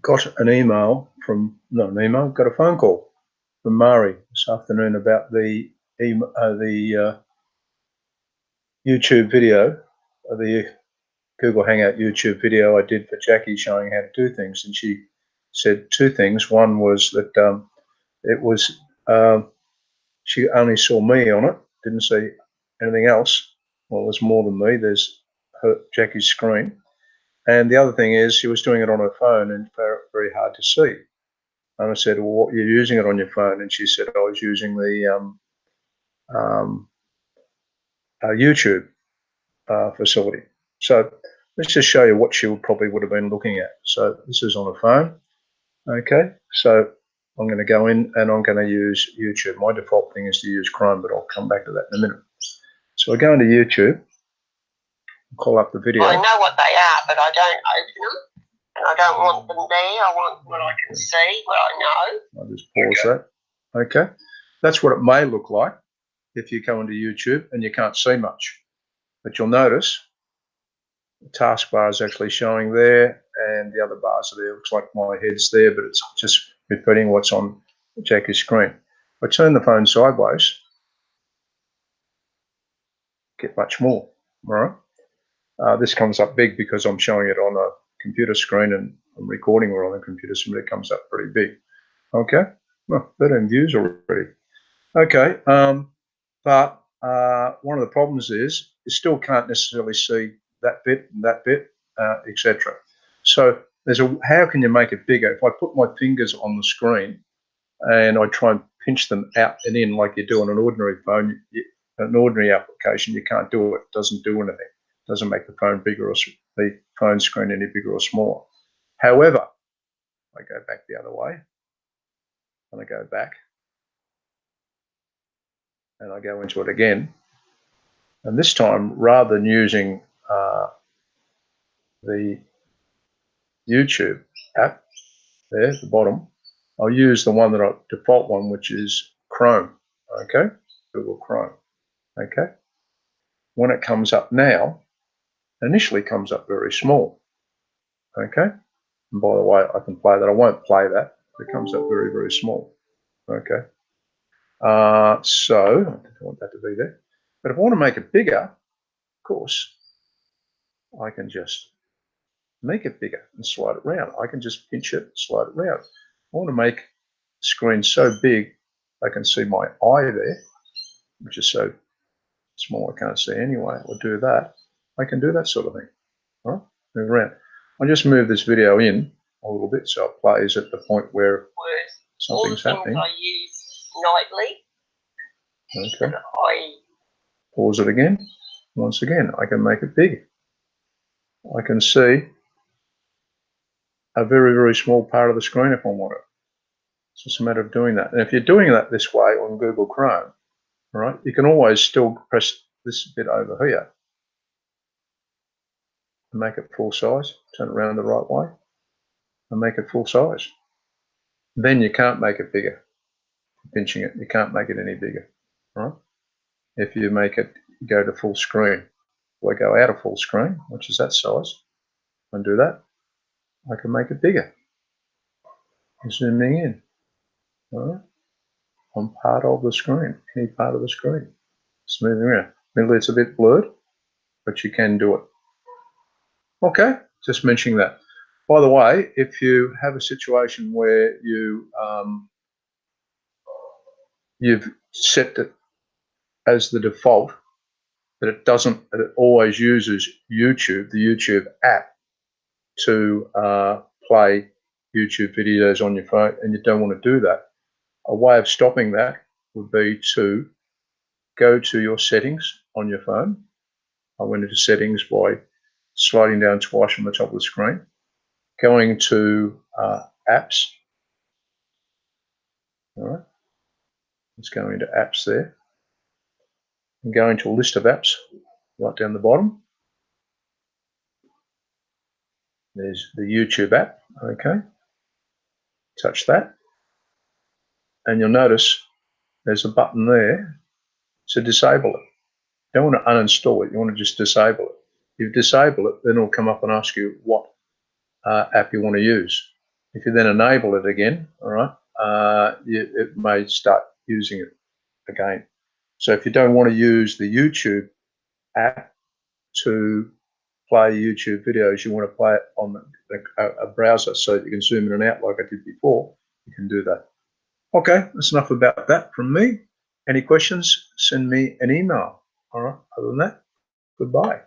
got an email from, not an email, got a phone call from Mari this afternoon about the YouTube video, the Google Hangout YouTube video I did for Jackie showing how to do things. And she said two things. One was that she only saw me on it, didn't see anything else. Well, there's more than me. There's Jackie's screen. And the other thing is she was doing it on her phone and very hard to see. And I said, well, what, you're using it on your phone? And she said, I was using the YouTube facility. So let's just show you what she probably would have been looking at. So this is on a phone. Okay, so I'm going to go in and I'm going to use YouTube. My default thing is to use Chrome, but I'll come back to that in a minute. So I go into YouTube, call up the video. I know what they are, but I don't open them. And I don't want them there. I want what I can see, what I know. I'll just pause that. Okay. That's what it may look like if you go into YouTube and you can't see much. But you'll notice the taskbar is actually showing there and the other bars are there. It looks like my head's there, but it's just repeating what's on Jackie's screen. If I turn the phone sideways, get much more. All right. This comes up big because I'm showing it on a computer screen and I'm recording it on the computer, so it comes up pretty big. Okay, well, 13 views already. Okay, but one of the problems is you still can't necessarily see that bit and that bit, etc. So how can you make it bigger? If I put my fingers on the screen and I try and pinch them out and in like you do on an ordinary phone, an ordinary application, you can't do it. It doesn't do anything. It doesn't make the phone bigger or the phone screen any bigger or smaller. However, I go back the other way and I go back and I go into it again. And this time, rather than using the YouTube app there at the bottom, I'll use the one default one, which is Chrome. Okay, Google Chrome. Okay, when it comes up now, initially comes up very small. Okay, and by the way, I can play that. I won't play that. It comes up very, very small. Okay, so I don't want that to be there. But if I want to make it bigger, of course, I can just make it bigger and slide it around. I can just pinch it, slide it around. I want to make the screen so big I can see my eye there, which is so small I can't see anyway. I'll do that. I can do that sort of thing. All right, move around. I'll just move this video in a little bit so it plays at the point where something's happening. I use nightly. Okay. Pause it again. Once again, I can make it big. I can see a very, very small part of the screen if I want it. It's just a matter of doing that. And if you're doing that this way on Google Chrome, all right, you can always still press this bit over here and make it full size, turn it around the right way and make it full size. Then you can't make it bigger. Pinching it, you can't make it any bigger, all right? If you make it go to full screen, if I go out of full screen, which is that size, and do that, I can make it bigger. Zooming in, all right? On part of the screen, any part of the screen. Smoothing around. Middle, it's a bit blurred, but you can do it. Okay, just mentioning that. By the way, if you have a situation where you've set it as the default, that it always uses YouTube, the YouTube app, to play YouTube videos on your phone, and you don't want to do that, a way of stopping that would be to go to your settings on your phone. I went into settings by sliding down twice on the top of the screen, going to apps. All right, let's go into apps there, and go into a list of apps right down the bottom. There's the YouTube app. Okay, touch that, and you'll notice there's a button there to disable it. You don't want to uninstall it, you want to just disable it. If you disable it, then it'll come up and ask you what app you want to use. If you then enable it again, all right, it may start using it again. So if you don't want to use the YouTube app to play YouTube videos, you want to play it on a browser so that you can zoom in and out like I did before, you can do that. Okay, that's enough about that from me. Any questions, send me an email. All right, other than that, goodbye.